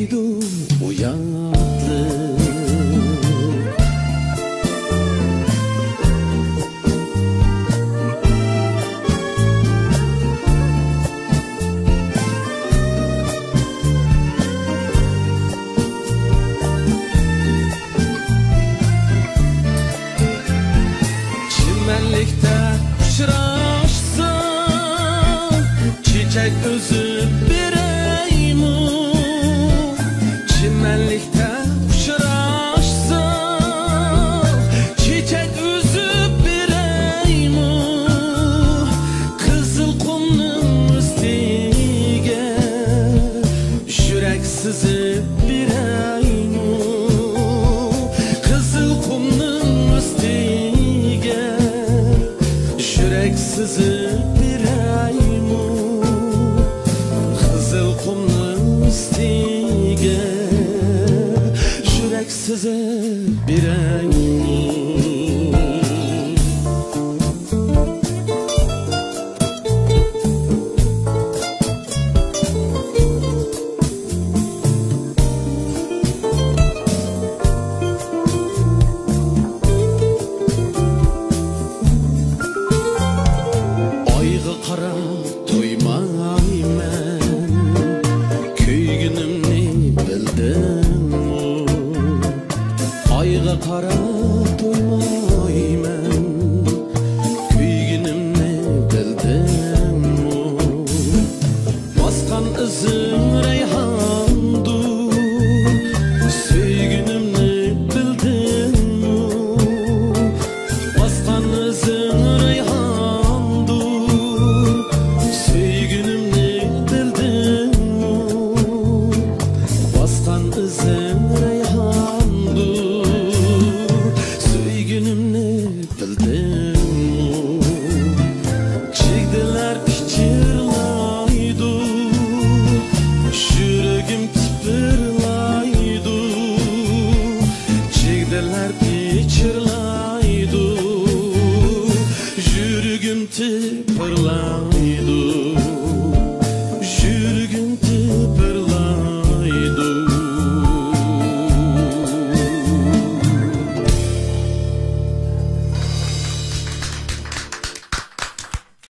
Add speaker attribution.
Speaker 1: Uylaydı uyandı. Çimenlikte uçraşsın, çiçek özü bireymu. Çimenlikte uçraşsın, çiçek özü bireymu. Kızıl kumnun üstüge yürek sızıp bireymu. Kızıl kumnun üstüge yürek sızıp bireymu. Kızıl kumnun üstüge yürek sızıp bireymu. Ayga qarab to'ymayman, kuygunimni bildimmi? Ayga qarab to'ymayman, kuygunimni bildimmi? Bosgan izim rayhondur, suygunimni bildimmi? Bosgan izim Çekdiler pichirlaydı, yüragim tipirlaydı. Çekdiler pichirlaydı, yüragim tipirlaydı.